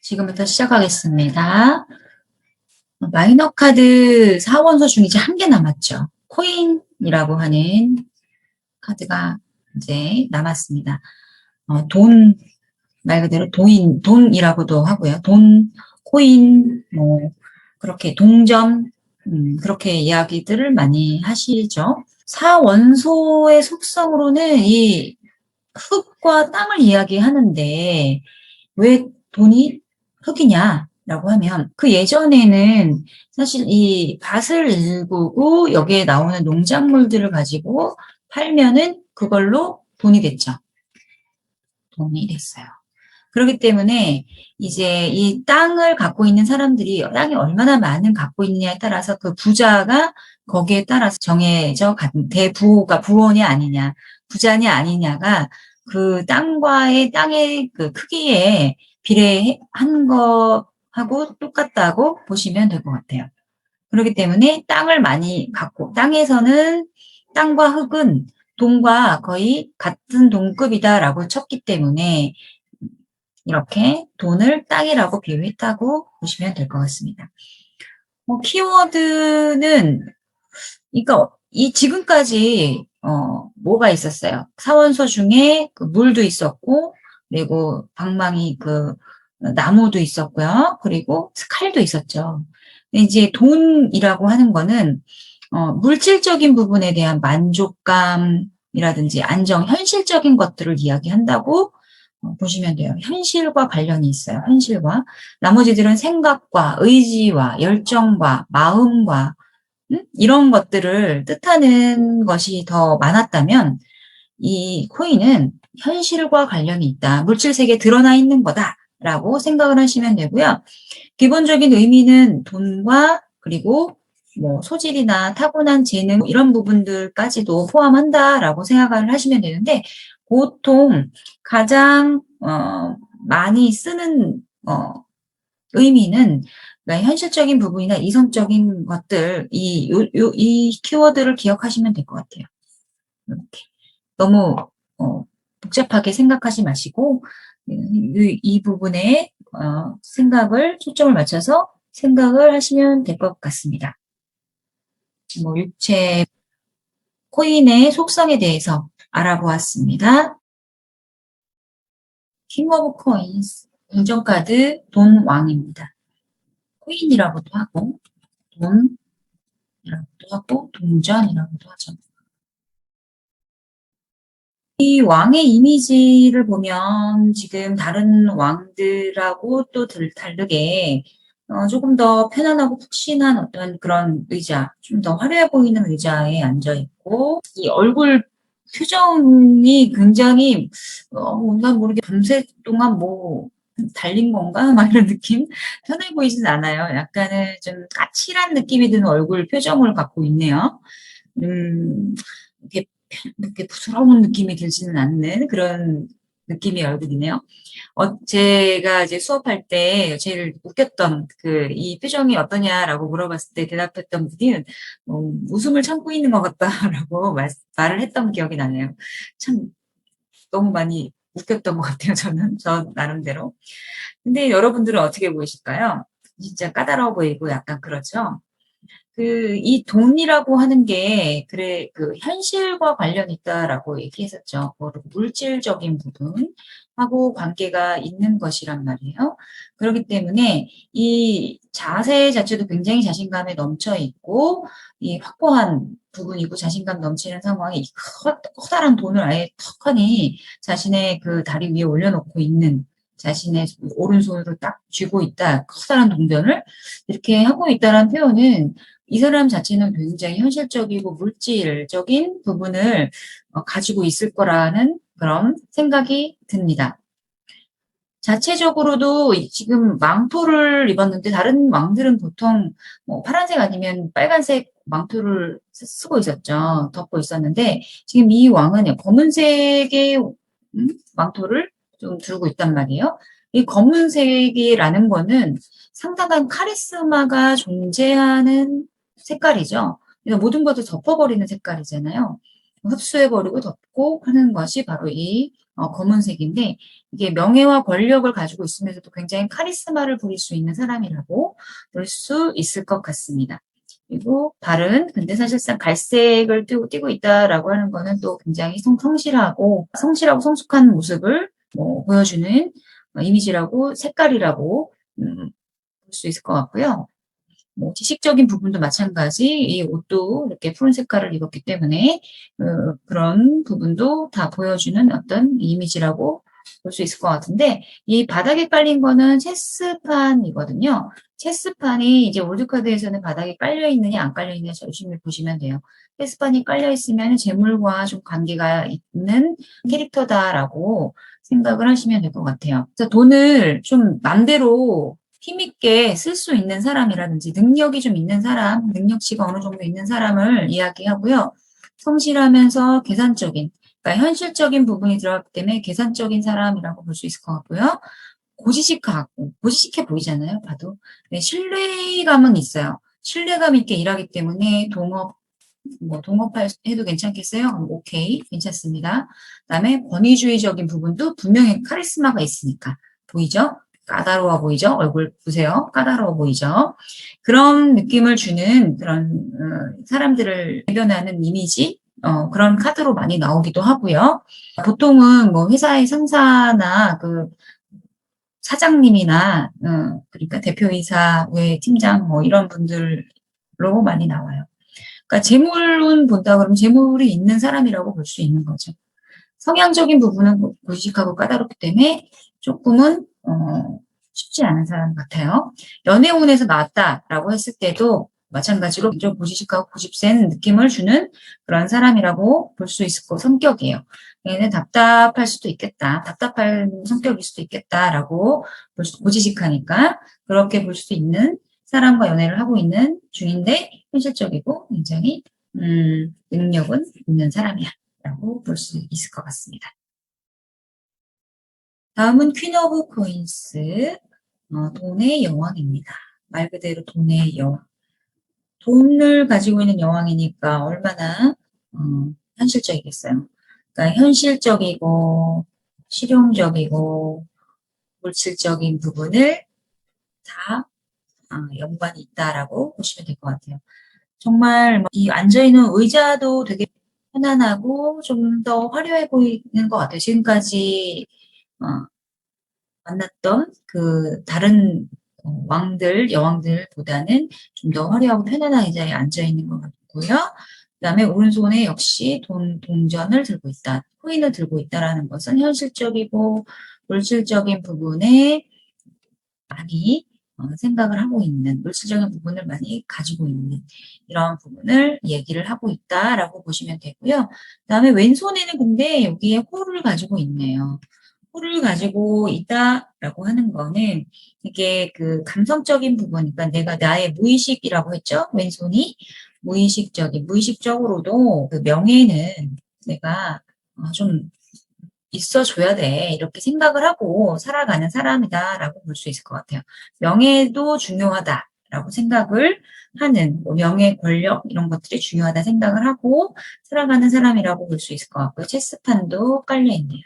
지금부터 시작하겠습니다. 마이너 카드 4원소 중에 이제 한 개 남았죠. 코인이라고 하는 카드가 이제 남았습니다. 돈, 말 그대로 돈이라고도 하고요. 돈, 코인, 그렇게 동전, 그렇게 이야기들을 많이 하시죠. 4원소의 속성으로는 이 흙과 땅을 이야기하는데, 왜 돈이 흙이냐라고 하면 그 예전에는 사실 이 밭을 일구고 여기에 나오는 농작물들을 가지고 팔면은 그걸로 돈이 됐죠. 돈이 됐어요. 그렇기 때문에 이제 이 땅을 갖고 있는 사람들이 땅이 얼마나 많은 갖고 있느냐에 따라서 그 부자가 거기에 따라서 정해져 간 대부호가 부원이 아니냐, 부자냐 아니냐가 그 땅과의 땅의 그 크기에 비례한 거하고 똑같다고 보시면 될 것 같아요. 그렇기 때문에 땅을 많이 갖고 땅에서는 땅과 흙은 돈과 거의 같은 동급이다라고 쳤기 때문에 이렇게 돈을 땅이라고 비유했다고 보시면 될 것 같습니다. 키워드는 그러니까 이 지금까지 뭐가 있었어요? 사원소 중에 그 물도 있었고 그리고 방망이 그 나무도 있었고요. 그리고 칼도 있었죠. 근데 이제 돈이라고 하는 거는 물질적인 부분에 대한 만족감이라든지 안정, 현실적인 것들을 이야기한다고 보시면 돼요. 현실과 관련이 있어요. 현실과. 나머지들은 생각과 의지와 열정과 마음과 이런 것들을 뜻하는 것이 더 많았다면 이 코인은 현실과 관련이 있다. 물질 세계에 드러나 있는 거다라고 생각을 하시면 되고요. 기본적인 의미는 돈과 그리고 뭐 소질이나 타고난 재능 이런 부분들까지도 포함한다라고 생각을 하시면 되는데 보통 가장 많이 쓰는 의미는 그러니까 현실적인 부분이나 이성적인 것들 이 키워드를 기억하시면 될 것 같아요. 이렇게 너무 복잡하게 생각하지 마시고 이 부분에 생각을 초점을 맞춰서 생각을 하시면 될 것 같습니다. 육체 코인의 속성에 대해서 알아보았습니다. 킹 오브 코인스 동전카드 돈 왕입니다. 코인이라고도 하고 돈이라고도 하고 동전이라고도 하죠. 이 왕의 이미지를 보면 지금 다른 왕들하고 또 다르게 조금 더 편안하고 푹신한 어떤 그런 의자, 좀 더 화려해 보이는 의자에 앉아 있고 이 얼굴 표정이 굉장히 뭔가 모르게 밤새 동안 뭐 달린 건가? 막 이런 느낌? 편해 보이진 않아요. 약간은 좀 까칠한 느낌이 드는 얼굴 표정을 갖고 있네요. 이렇게 이렇게 부스러운 느낌이 들지는 않는 그런 느낌의 얼굴이네요. 제가 이제 수업할 때 제일 웃겼던 이 표정이 어떠냐라고 물어봤을 때 대답했던 분이 웃음을 참고 있는 것 같다라고 말을 했던 기억이 나네요. 참 너무 많이 웃겼던 것 같아요. 저 나름대로. 근데 여러분들은 어떻게 보이실까요? 진짜 까다로워 보이고 약간 그렇죠? 이 돈이라고 하는 게, 그래, 현실과 관련이 있다라고 얘기했었죠. 물질적인 부분하고 관계가 있는 것이란 말이에요. 그렇기 때문에 이 자세 자체도 굉장히 자신감에 넘쳐 있고, 이 확고한 부분이고 자신감 넘치는 상황에 이 커다란 돈을 아예 턱하니 자신의 그 다리 위에 올려놓고 있는 자신의 오른손으로 딱 쥐고 있다. 커다란 동전을 이렇게 하고 있다는 표현은 이 사람 자체는 굉장히 현실적이고 물질적인 부분을 가지고 있을 거라는 그런 생각이 듭니다. 자체적으로도 지금 망토를 입었는데 다른 왕들은 보통 파란색 아니면 빨간색 망토를 쓰고 있었죠. 덮고 있었는데 지금 이 왕은 검은색의 망토를 좀 두르고 있단 말이에요. 이 검은색이라는 거는 상당한 카리스마가 존재하는 색깔이죠. 그러니까 모든 것을 덮어버리는 색깔이잖아요. 흡수해버리고 덮고 하는 것이 바로 이 검은색인데 이게 명예와 권력을 가지고 있으면서도 굉장히 카리스마를 부릴 수 있는 사람이라고 볼 수 있을 것 같습니다. 그리고 발은 근데 사실상 갈색을 띠고 있다라고 하는 거는 또 굉장히 성실하고 성숙한 모습을 보여주는 이미지라고 색깔이라고 볼 수 있을 것 같고요. 지식적인 부분도 마찬가지 이 옷도 이렇게 푸른 색깔을 입었기 때문에 그런 부분도 다 보여주는 어떤 이미지라고 볼 수 있을 것 같은데 이 바닥에 깔린 거는 체스판이거든요. 체스판이 이제 올드카드에서는 바닥에 깔려 있느냐 안 깔려 있느냐 조심히 보시면 돼요. 체스판이 깔려 있으면 재물과 좀 관계가 있는 캐릭터다라고 생각을 하시면 될 것 같아요. 그래서 돈을 좀 맘대로 힘있게 쓸 수 있는 사람이라든지 능력이 좀 있는 사람, 능력치가 어느 정도 있는 사람을 이야기하고요. 성실하면서 계산적인, 그러니까 현실적인 부분이 들어갔기 때문에 계산적인 사람이라고 볼 수 있을 것 같고요. 고지식해 보이잖아요, 봐도. 네, 신뢰감은 있어요. 신뢰감 있게 일하기 때문에 동업해도 괜찮겠어요? 그럼 오케이, 괜찮습니다. 그다음에 권위주의적인 부분도 분명히 카리스마가 있으니까 보이죠? 까다로워 보이죠? 얼굴 보세요. 까다로워 보이죠? 그런 느낌을 주는 그런 사람들을 대변하는 이미지 그런 카드로 많이 나오기도 하고요. 보통은 회사의 상사나 그 사장님이나 그러니까 대표이사, 외 팀장 이런 분들로 많이 나와요. 그러니까 재물운 본다 그러면 재물이 있는 사람이라고 볼 수 있는 거죠. 성향적인 부분은 고지식하고 까다롭기 때문에 조금은 쉽지 않은 사람 같아요. 연애운에서 나왔다라고 했을 때도 마찬가지로 좀 고지식하고 고집센 느낌을 주는 그런 사람이라고 볼 수 있을 거 성격이에요. 얘는 답답할 수도 있겠다. 답답한 성격일 수도 있겠다라고 고지식하니까 그렇게 볼 수 있는 사람과 연애를 하고 있는 중인데 현실적이고 굉장히 능력은 있는 사람이야 라고 볼 수 있을 것 같습니다. 다음은 퀸 오브 코인스 돈의 여왕입니다. 말 그대로 돈의 여왕. 돈을 가지고 있는 여왕이니까 얼마나 현실적이겠어요. 그러니까 현실적이고 실용적이고 물질적인 부분을 다 연관이 있다라고 보시면 될 것 같아요. 정말 이 앉아있는 의자도 되게 편안하고 좀 더 화려해 보이는 것 같아요. 지금까지 만났던 그 다른 여왕들보다는 좀 더 화려하고 편안한 의자에 앉아있는 것 같고요. 그 다음에 오른손에 역시 동전을 들고 있다, 코인을 들고 있다라는 것은 현실적이고 물질적인 부분에 많이 생각을 하고 있는, 물질적인 부분을 많이 가지고 있는 이런 부분을 얘기를 하고 있다라고 보시면 되고요. 그 다음에 왼손에는 근데 여기에 홀을 가지고 있네요. 홀을 가지고 있다라고 하는 거는 이게 그 감성적인 부분, 그러니까 내가 나의 무의식이라고 했죠? 왼손이 무의식적으로도 그 명예는 내가 좀 있어줘야 돼. 이렇게 생각을 하고 살아가는 사람이다라고 볼 수 있을 것 같아요. 명예도 중요하다라고 생각을 하는, 명예, 권력 이런 것들이 중요하다 생각을 하고 살아가는 사람이라고 볼 수 있을 것 같고요. 체스판도 깔려 있네요.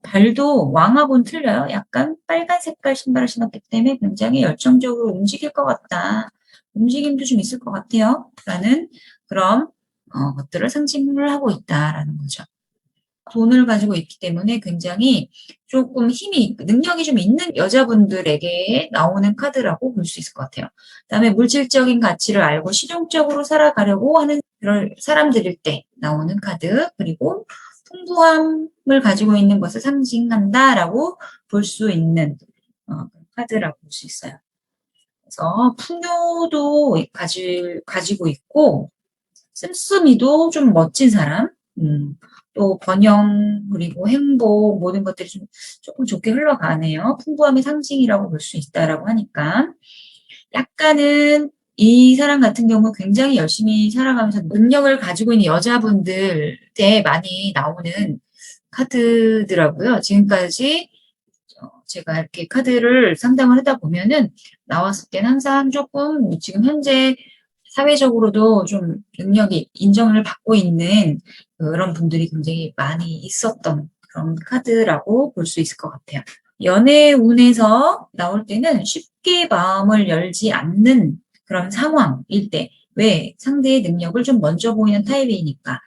발도 왕하고는 틀려요. 약간 빨간 색깔 신발을 신었기 때문에 굉장히 열정적으로 움직일 것 같다. 움직임도 좀 있을 것 같아요. 라는 그런 것들을 상징을 하고 있다라는 거죠. 돈을 가지고 있기 때문에 굉장히 조금 능력이 좀 있는 여자분들에게 나오는 카드라고 볼 수 있을 것 같아요. 그다음에 물질적인 가치를 알고 실용적으로 살아가려고 하는 그런 사람들일 때 나오는 카드, 그리고 풍부함을 가지고 있는 것을 상징한다라고 볼 수 있는 카드라고 볼 수 있어요. 그래서 풍요도 가지고 있고 씀씀이도 좀 멋진 사람, 또 번영 그리고 행복 모든 것들이 좀 조금 좋게 흘러가네요. 풍부함의 상징이라고 볼 수 있다라고 하니까 약간은 이 사람 같은 경우 굉장히 열심히 살아가면서 능력을 가지고 있는 여자분들에 많이 나오는 카드더라고요. 지금까지 제가 이렇게 카드를 상담을 하다 보면은 나왔을 때는 항상 조금 지금 현재 사회적으로도 좀 능력이 인정을 받고 있는 그런 분들이 굉장히 많이 있었던 그런 카드라고 볼 수 있을 것 같아요. 연애 운에서 나올 때는 쉽게 마음을 열지 않는 그런 상황일 때, 왜? 상대의 능력을 좀 먼저 보이는 타입이니까.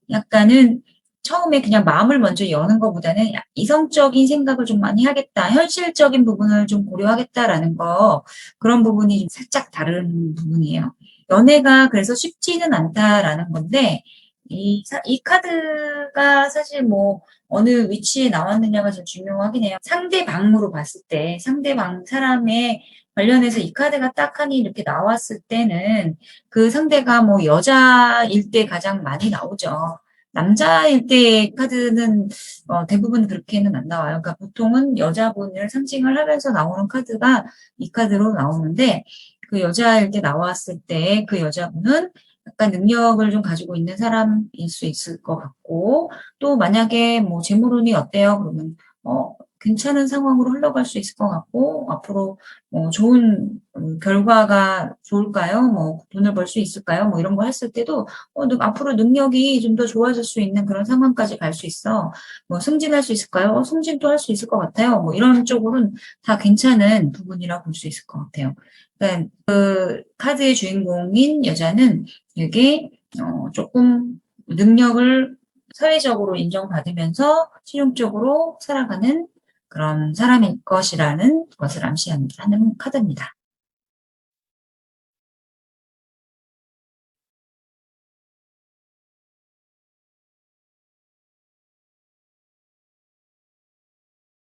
약간은 처음에 그냥 마음을 먼저 여는 것보다는 이성적인 생각을 좀 많이 하겠다, 현실적인 부분을 좀 고려하겠다라는 거, 그런 부분이 좀 살짝 다른 부분이에요. 연애가 그래서 쉽지는 않다라는 건데, 이 카드가 사실 뭐 어느 위치에 나왔느냐가 좀 중요하긴 해요. 상대방으로 봤을 때, 상대방 사람에 관련해서 이 카드가 딱 하니 이렇게 나왔을 때는 그 상대가 뭐 여자일 때 가장 많이 나오죠. 남자일 때 카드는 대부분 그렇게는 안 나와요. 그러니까 보통은 여자분을 상징을 하면서 나오는 카드가 이 카드로 나오는데, 그 여자일 때 나왔을 때 그 여자분은 약간 능력을 좀 가지고 있는 사람일 수 있을 것 같고, 또 만약에 뭐 재물운이 어때요? 그러면 괜찮은 상황으로 흘러갈 수 있을 것 같고, 앞으로 좋은 결과가 좋을까요? 뭐 돈을 벌 수 있을까요? 뭐 이런 거 했을 때도 앞으로 능력이 좀 더 좋아질 수 있는 그런 상황까지 갈 수 있어. 뭐 승진할 수 있을까요? 승진도 할 수 있을 것 같아요. 뭐 이런 쪽으로는 다 괜찮은 부분이라고 볼 수 있을 것 같아요. 그러니까 그 카드의 주인공인 여자는 이게 조금 능력을 사회적으로 인정받으면서 실용적으로 살아가는 그런 사람일 것이라는 것을 암시하는 카드입니다.